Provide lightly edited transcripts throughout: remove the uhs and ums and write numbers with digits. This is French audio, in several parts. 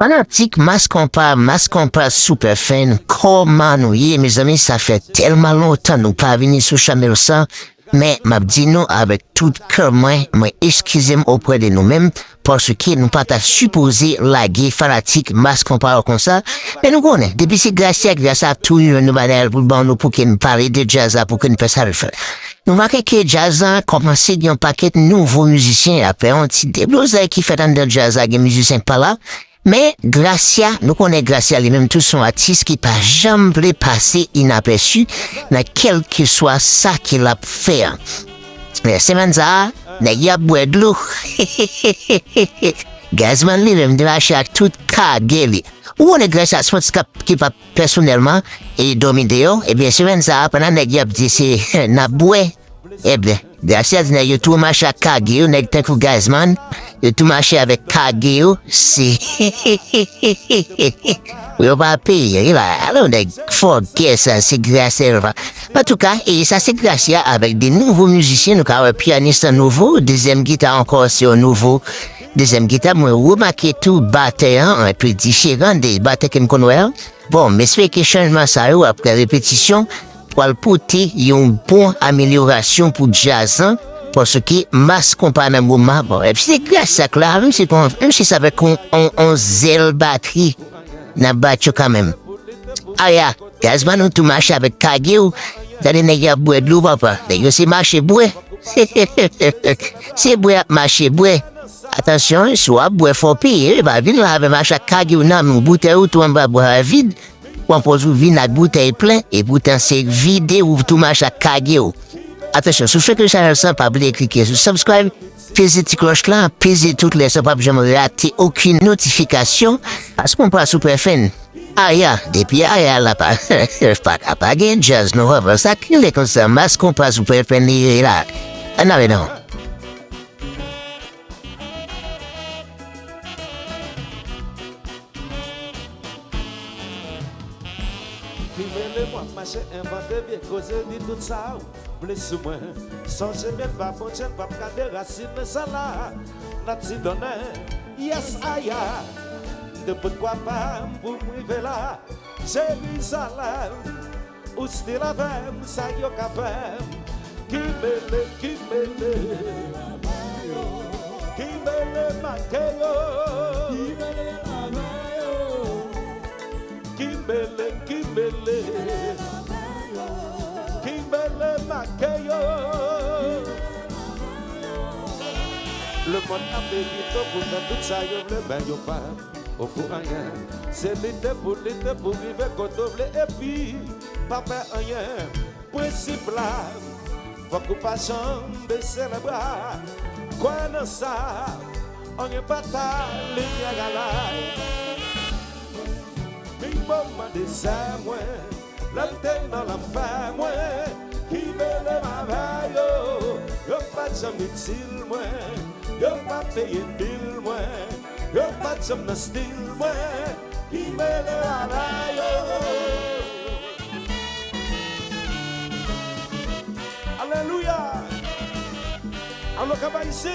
Fanatique, masse compas super fan, comment nous y est, mes amis, ça fait tellement longtemps nous pas venir sur Chamel ça, mais m'a dit nous avec tout cœur moi excusez-moi auprès de nous-mêmes, parce que nous pas supposé laguer fanatique, masse compas comme ça, mais nous connaissons, depuis c'est grâce à tout nous banal pour nous pour qu'il nous parle de jazz, pour qu'il nous fasse ça le faire. Nous marquons que jazz a commencé d'un paquet de nouveaux musiciens, après on petit déblousé qui fait dans le jazz avec des musiciens pas là, mais Gracia, nous connaissons Gracia, les mêmes tous sont artistes qui pas jamais passé inaperçu dans quel que soit ça qu'il a fait. Mais c'est ça, il y a boire de l'eau. Gazman lui-même de lâcher à toute cagelle. Ou on est Gracia, c'est qui va personnellement et dominer, et bien c'est ça, pendant que y a dit c'est na boire. Eh bien, Gracia, il y a tout marché à cagelle, il y a tout Gazman. Et tout marché avec Kageo, c'est... Oui, on va payer, là. Alors, on faut que ça, c'est grâce à... En tout cas, et ça, c'est grâce avec des nouveaux musiciens, nous avons un pianiste nouveau, deuxième guitare encore, c'est un nouveau. Deuxième guitare, moi, remarqué tout batteur, un peu différent des batteurs que je connais. Bon, mais c'est que changement ça, après répétition, pour le porter, il y a une bonne amélioration pour jazz, hein? Parce que masse comparé à moment bon et puis c'est grâce à ça là même si ça veut qu'on on zèle batterie na battu quand même ah ya Gazman tout marché avec Kageo d'aller n'a pas boire de l'eau papa d'ailleurs c'est marché boire c'est boire marché boire attention soit boire faut payer bah vite là avec marché Kageo na mon bouteille ou tout en bas boire vide on pose vide la bouteille plein et bouteille c'est vide ou tout marché Kageo. Attention, si vous faites que ça ne pas oublier de cliquer sur subscribe, pesez la cloche là, pesez toutes les pas jamais rater aucune notification, parce qu'on passe super fin. Ah ya, depuis ah ya là pas, pas gain jazz, non, ça qu'il est comme ça, mas qu'on passe super fin là. Ah non, non. J'ai inventé bien causé dit tout ça, blessé moi. Songez bien pas bon, j'aime pas garder racine, mais ça là, n'a t'y donné. Yes, aïe, de pourquoi pas pour m'arriver là. Jérusalem, où c'était la femme, ça y est, café. Qui me le maqueyo. Kimbele Makeyo. Le monde a périto pour faire tout ça, yo vle ben yo pas au fou rien. C'est l'été pour vivre côté et puis pas faire rien. Principe là, faut qu'on pas chambre baisser les bras. Quoi non ça, on est pas ta ligne gala. Moment de ça, moi, l'antenne dans la femme, moi, qui me le mavaille, yo pas jamais utile, moi, yo pas payé bill, moi, yo pas jamais style, moi, qui me le mavaille. Alléluia. Alors, comment ici?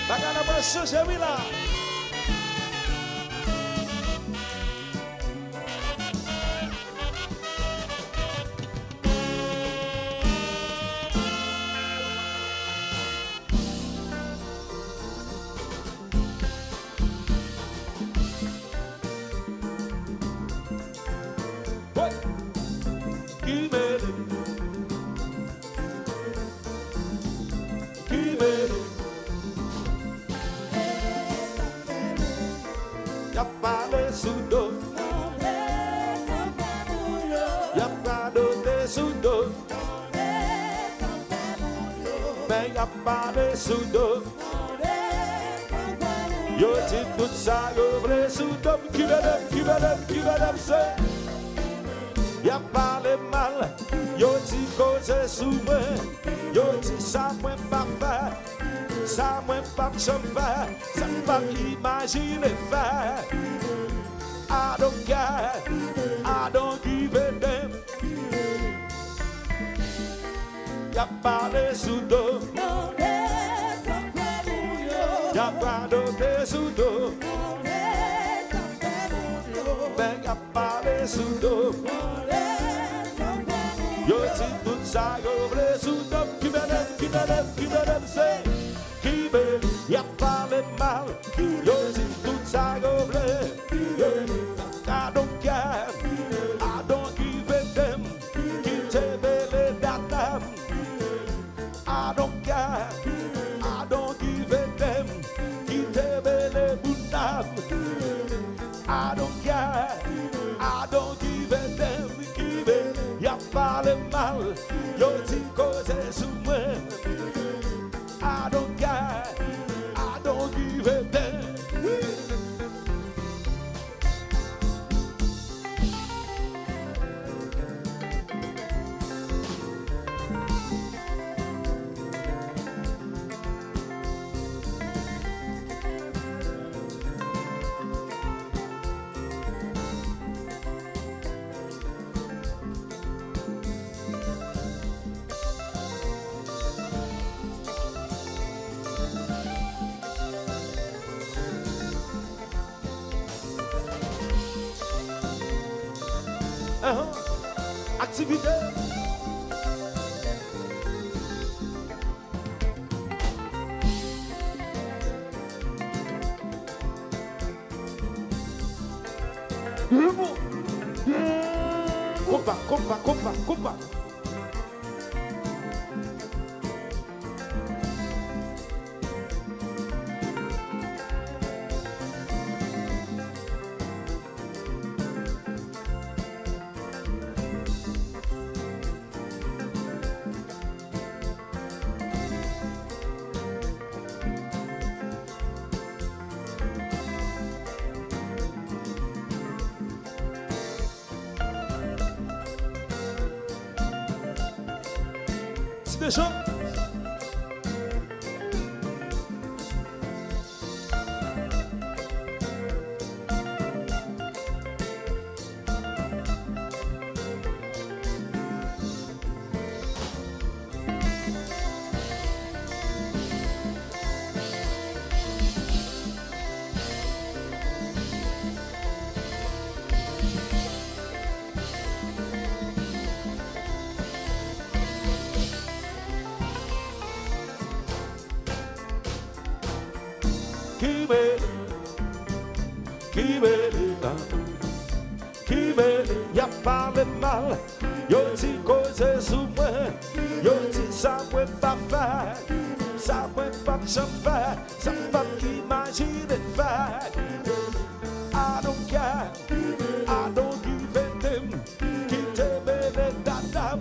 Bagana va changer, oui là. Sudo, yo ti tout ça ouvre sudo, qui va se, y'a pas le mal, yo ti cause souvent, yo ti ça moins pas faire, ça moins pas faire, ça pas imaginer faire. I don't care, I don't give a damn. Y'a pas le sudo. Y'a pas de sudo. sous dos. Yo dit tout ça, yo vle sous dos. Qui m'aime, c'est qui veut, y'a pas le mal. Yo dit tout ça, yo vle. I don't care, I don't give a damn. Qui te belle datam. I don't care, I don't give a damn. Qui te belle bundam. I don't care, I don't give a damn. Qui veut, y'a pas le mal. Yo dit cause sous moi. I don't care, I don't give a damn. Activité. Compa. Déjà. Qui me y'a pas le mal. Yo ti cause sous moi. Yo ti ça peut pas faire. Ça peut pas jamais faire. Ça peut pas imaginer faire. I don't care. I don't give a damn. Qui te belle dadam.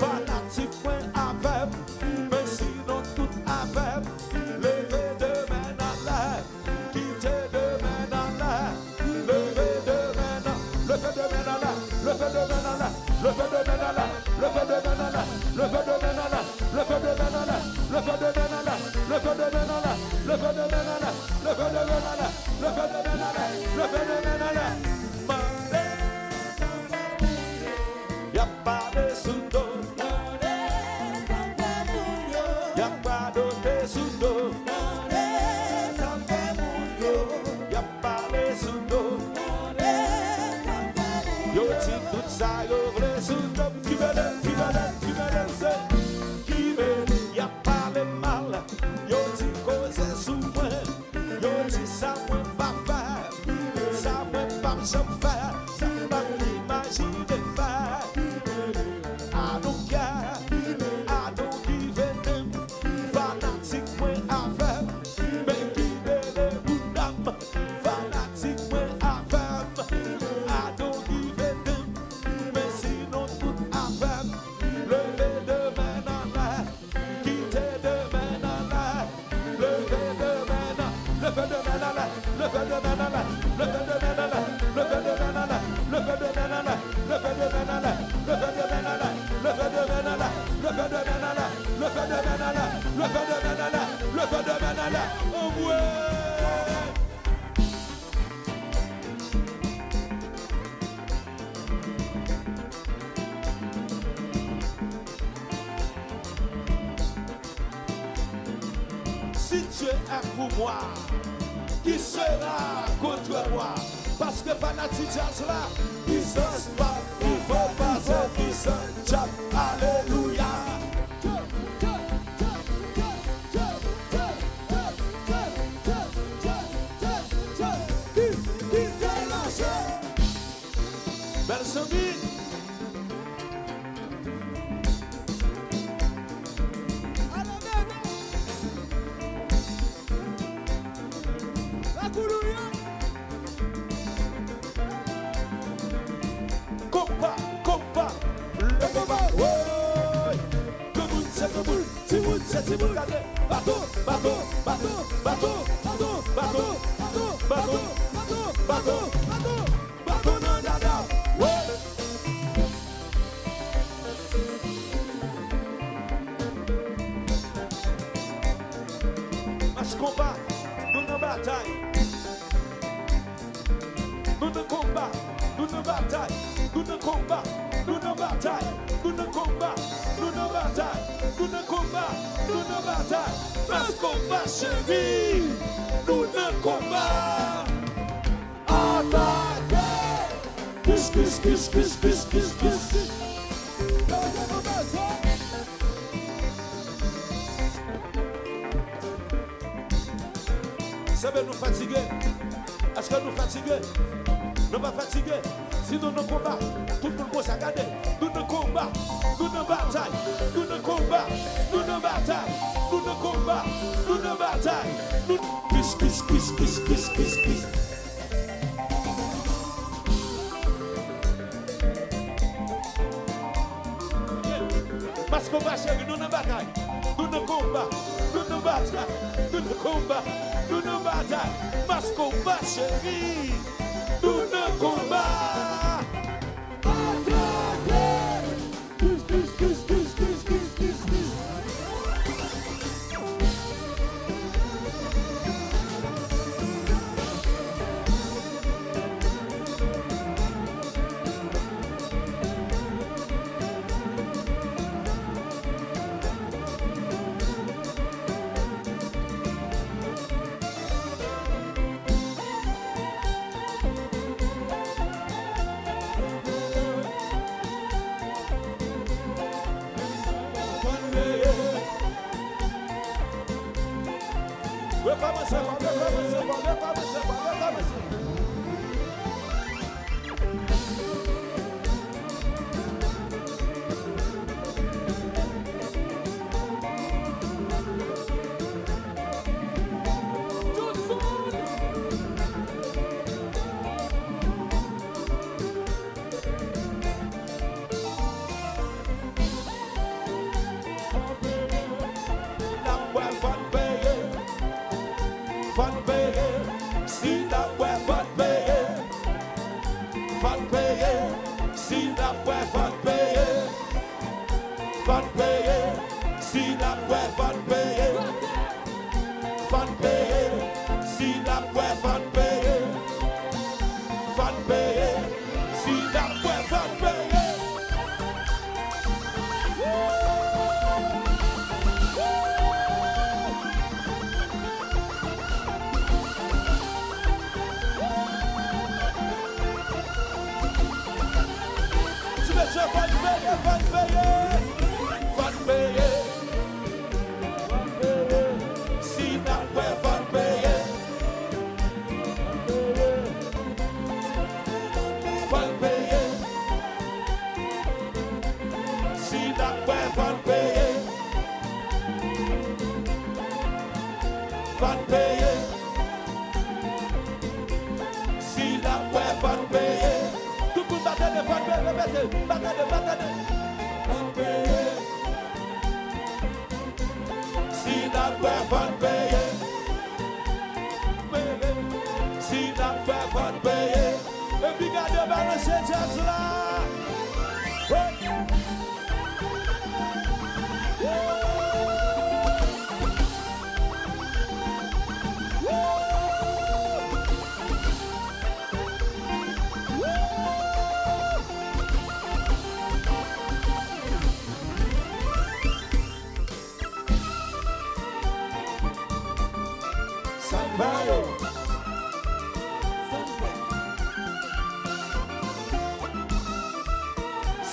Fanatique point avec. Mais sinon tout avec. Levé de main à l'air. Qui te demande à l'air. Levé de main à le fait de main à l'air. Le fait de main à l'air. Le fait de main à l'air. Le fait de main à l'air. Le fait de main à l'air. Le fait de main à l'air. Le fait de main à l'air. Le fait de main à l'air. Le fait de main à l'air. Le fait de main à l'air. Le fait de main à l'air. Le fait de main à l'air. Y'a pas de sous-dos. Y'a pas de sous-dos. Y'a pas de sous-dos. Yo ti tout ça yo vle sous-dos. Qui me donne, c'est qui me y'a pas le mal. Yo ti cause sous moi. Yo ti ça moi pas faire. Ça moi pas jamais faire. Ça pas imaginer faire. I don't care, I don't give a damn. Fanatique moi avec, mais qui belle boudam. Fanatique moi avec, I don't give a damn. Mais sinon tout avec, levé de main en l'air, quitter de main en l'air, levé de main en l'air, levé de main en l'air, levé de main en l'air, levé de main en l'air, levé de main en l'air, levé de main en l'air, levé de main en l'air, levé de main en l'air. Le fait de Manala, le fait de Manala, le fait de Manala, le fait de Manala, le fait de Manala, oh ouais. Si tu es pour moi, qui sera contre moi? Parce que les fanatiques jazz là. Puissance pas, il faut passer puissance. Chap, alléluia. Belle Sambi. Compa, compa, le combat, ouais. Comme c'est comme si vous c'est si vous regardez. Bateau, bateau, bateau, bateau, bateau, bateau, bateau, bateau, bateau, bateau, bateau, non, dada, ouais. Mas combat, nous nos batailles. Nous ne combat, nous ne bataille, nous ne combat, nous ne bataille, nous ne combat, nous ne bataille, nous ne combat, nous ne bataille. Parce qu'on va chérie, nous ne combat. Attaquez! Kiss, kiss, kiss, kiss, kiss, kiss, kiss. Ça veut nous fatiguer. Est-ce que nous fatiguer? Nous pas fatigués. Sinon nous combat. Tout le monde va s'aggader. Nous ne combat. Nous ne bataille. Nous ne combat. Nous ne bataille. Nous ne combat. Nous ne bataille. Nous kiss, kiss, kiss, kiss, kiss, kiss, kiss. Parce qu'on va chérie, nous ne bataille. Nous ne combat. Nous ne bataille. Nous ne combat. Nous ne bataille. Parce qu'on va chérie. Nous ne combat.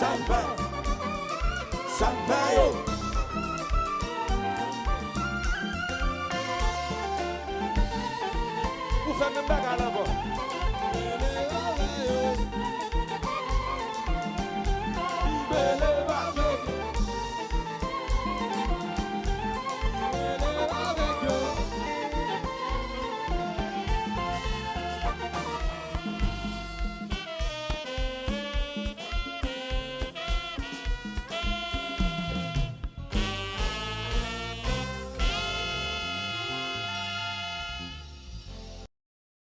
ça va. Ça va yo. Pour faire même bagarre.